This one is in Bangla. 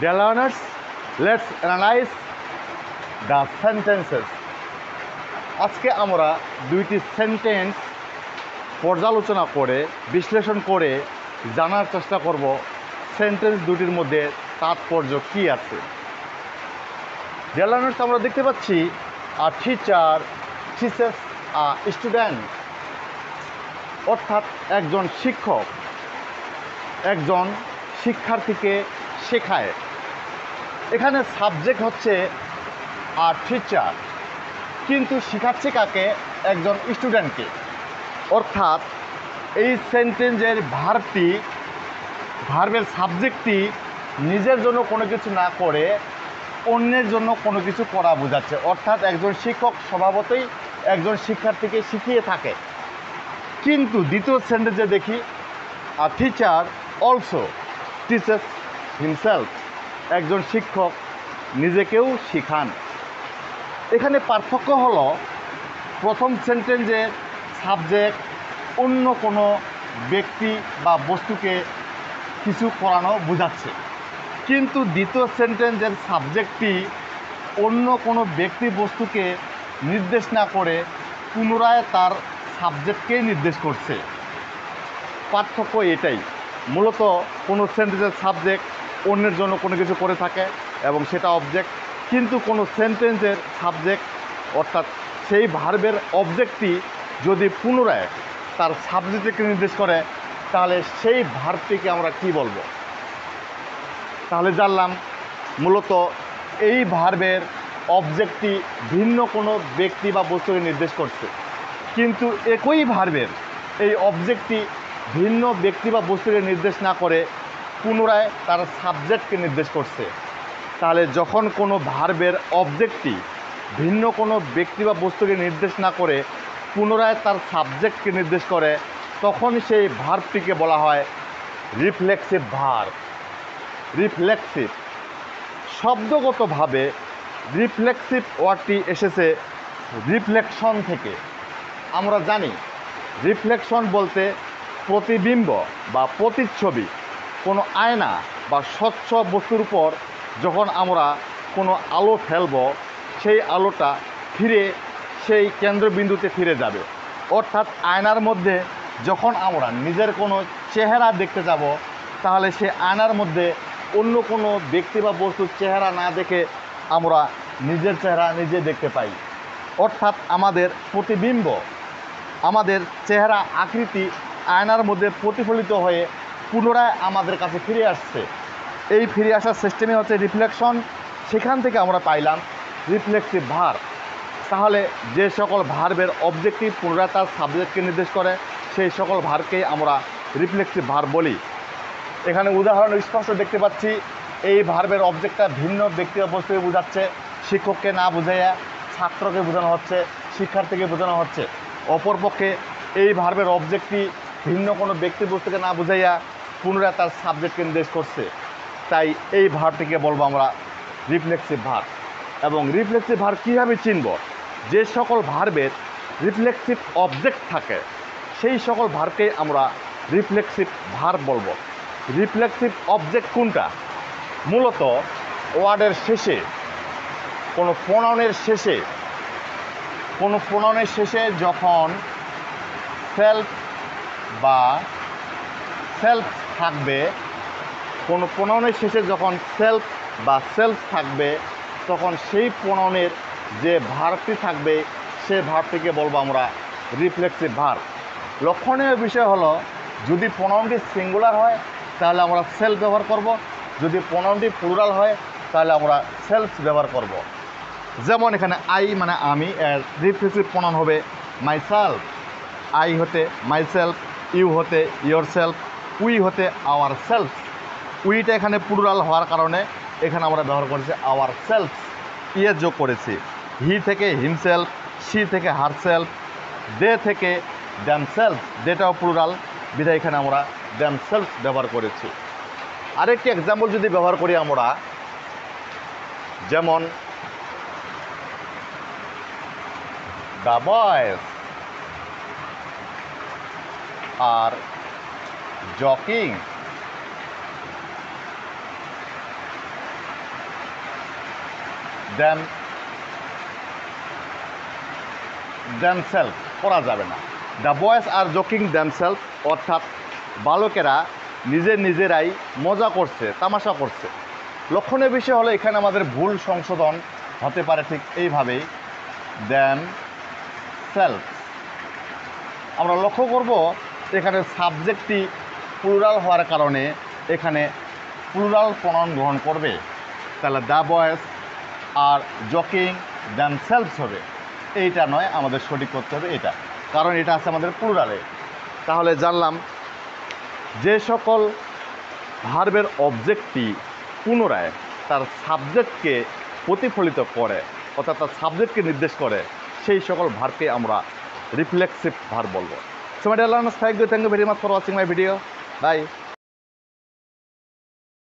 Dear learners, let's analyze the sentences. আজকে আমরা দুইটি সেন্টেন্স পর্যালোচনা করে বিশ্লেষণ করে জানার চেষ্টা করব সেন্টেন্স দুটির মধ্যে তাৎপর্য কী আছে। Dear learners, আমরা দেখতে পাচ্ছি a teacher teaches a student, অর্থাৎ একজন শিক্ষক একজন শিক্ষার্থীকে শেখায়। এখানে সাবজেক্ট হচ্ছে আর টিচার, কিন্তু শেখাচ্ছে কাকে? একজন স্টুডেন্টকে। অর্থাৎ এই সেন্টেন্সের ভার্বের সাবজেক্টটি নিজের জন্য কোনো কিছু না করে অন্যের জন্য কোনো কিছু করা বোঝাচ্ছে। অর্থাৎ একজন শিক্ষক স্বভাবতই একজন শিক্ষার্থীকে শিখিয়ে থাকে। কিন্তু দ্বিতীয় সেন্টেন্সে দেখি আ টিচার অলসো টিচেস হিমসেলফ, একজন শিক্ষক নিজেকেও শিখান। এখানে পার্থক্য হলো প্রথম সেন্টেন্সের সাবজেক্ট অন্য কোনো ব্যক্তি বা বস্তুকে কিছু করানো বোঝাচ্ছে, কিন্তু দ্বিতীয় সেন্টেন্সের সাবজেক্টটি অন্য কোনো ব্যক্তি বস্তুকে নির্দেশ না করে পুনরায় তার সাবজেক্টকেই নির্দেশ করছে। পার্থক্য এটাই। মূলত কোনো সেন্টেন্সের সাবজেক্ট অন্যের জন্য কোনো কিছু করে থাকে এবং সেটা অবজেক্ট, কিন্তু কোনো সেন্টেন্সের সাবজেক্ট অর্থাৎ সেই ভার্বের অবজেক্টটি যদি পুনরায় তার সাবজেক্টকে নির্দেশ করে তাহলে সেই ভার্বটিকে আমরা কি বলবো? তাহলে জানলাম মূলত এই ভার্বের অবজেক্টটি ভিন্ন কোনো ব্যক্তি বা বস্তুকে নির্দেশ করছে, কিন্তু একই ভার্বের এই অবজেক্টটি ভিন্ন ব্যক্তি বা বস্তুকে নির্দেশ না করে পুনরায় তার সাবজেক্টকে নির্দেশ করছে। তাহলে যখন কোনো ভার্বের অবজেক্টটি ভিন্ন কোনো ব্যক্তি বা বস্তুকে নির্দেশ না করে পুনরায় তার সাবজেক্টকে নির্দেশ করে তখন সেই ভার্বটিকে বলা হয় রিফ্লেক্সিভ ভার্ব। রিফ্লেক্সিভ শব্দগতভাবে রিফ্লেক্সিভ ওয়ার্ডটি এসেছে রিফ্লেকশন থেকে। আমরা জানি রিফ্লেকশন বলতে প্রতিবিম্ব বা প্রতিচ্ছবি। কোনো আয়না বা স্বচ্ছ বস্তুর উপর যখন আমরা কোনো আলো ফেলব সেই আলোটা ফিরে সেই কেন্দ্রবিন্দুতে ফিরে যাবে। অর্থাৎ আয়নার মধ্যে যখন আমরা নিজের কোনো চেহারা দেখতে যাব তাহলে সে আয়নার মধ্যে অন্য কোনো ব্যক্তি বা বস্তুর চেহারা না দেখে আমরা নিজের চেহারা নিজে দেখতে পাই। অর্থাৎ আমাদের প্রতিবিম্ব, আমাদের চেহারা আকৃতি আয়নার মধ্যে প্রতিফলিত হয়ে পুনরায় আমাদের কাছে ফিরে আসছে। এই ফিরে আসার সিস্টেমই হচ্ছে রিফ্লেকশন। সেখান থেকে আমরা পাইলাম রিফ্লেক্সিভ ভার্ব। তাহলে যে সকল ভার্বের অবজেক্টিভ পুনরায় তার সাবজেক্টকে নির্দেশ করে সেই সকল ভার্বকেই আমরা রিফ্লেক্সিভ ভার্ব বলি। এখানে উদাহরণ স্পষ্ট দেখতে পাচ্ছি এই ভার্বের অবজেক্টটা ভিন্ন ব্যক্তি বস্তুকে বোঝাচ্ছে, শিক্ষককে না বুঝাইয়া ছাত্রকে বোঝানো হচ্ছে, শিক্ষার্থীকে বোঝানো হচ্ছে। অপরপক্ষে এই ভার্বের অবজেক্টটি ভিন্ন কোনো ব্যক্তি বস্তুকে না বুঝাইয়া পুনরায় তার সাবজেক্টকে নির্দেশ করছে। তাই এই ভার্বটিকে বলবো আমরা রিফ্লেক্সিভ ভার্ব। এবং রিফ্লেক্সিভ ভার্ব কীভাবে চিনব? যে সকল ভার্বের রিফ্লেক্সিভ অবজেক্ট থাকে সেই সকল ভার্বকেই আমরা রিফ্লেক্সিভ ভার্ব বলবো। রিফ্লেক্সিভ অবজেক্ট কোনটা? মূলত ওয়ার্ডের শেষে কোনো প্রোনাউনের শেষে যখন সেলফ বা সেলফ থাকবে, কোনো প্রোনাউনের শেষে যখন সেলফ বা সেলফ থাকবে তখন সেই প্রোনাউনের যে ভার্বটি থাকবে সে ভার্বটিকে বলবো আমরা রিফ্লেক্সিভ ভার্ব। লক্ষণীয় বিষয় হলো যদি প্রোনাউনটি সিঙ্গুলার হয় তাহলে আমরা সেলফ ব্যবহার করব, যদি প্রোনাউনটি প্লুরাল হয় তাহলে আমরা সেলফ ব্যবহার করব। যেমন এখানে আই মানে আমি, এর রিফ্লেক্সিভ প্রোনাউন হবে মাইসেলফ। আই হতে মাইসেলফ, ইউ হতে ইয়োর সেলফ, উই হতে আওয়ার সেলফ। উইটা এখানে প্লুরাল হওয়ার কারণে এখানে আমরা ব্যবহার করেছি আওয়ার সেলফ, ইয়ে যোগ করেছি। হি থেকে হিমসেলফ, শি থেকে হার সেলফ, দে থেকে দ্যাম সেলফ, দেটাও প্লুরাল বিধায় এখানে আমরা দ্যাম সেলফ ব্যবহার করেছি। আরেকটি এক্সাম্পল যদি ব্যবহার করি আমরা, যেমন the boys are joking them themself করা যাবে না। The boys are joking themself, অর্থাৎ বালকেরা নিজেরাই মজা করছে, তামাশা করছে। লক্ষণীয় বিষয় হলো এখানে আমাদের ভুল সংশোধন হতে পারে ঠিক এইভাবেই, দ্যাম সেলফ। আমরা লক্ষ্য করব এখানে সাবজেক্টটি প্লুরাল হওয়ার কারণে এখানে প্লুরাল প্রনাউন গ্রহণ করবে। তাহলে the boys are joking themselves হবে, এইটা নয়, আমাদের সঠিক করতে হবে এটা, কারণ এটা আছে আমাদের প্লুরালে। তাহলে জানলাম যে সকল ভার্বের অবজেক্টটি পুনরায় তার সাবজেক্টকে প্রতিফলিত করে, অর্থাৎ তার সাবজেক্টকে নির্দেশ করে, সেই সকল ভার্বকে আমরা রিফ্লেক্সিভ ভার্ব বলবো। So my dear learners, thank you very much for watching my video. By.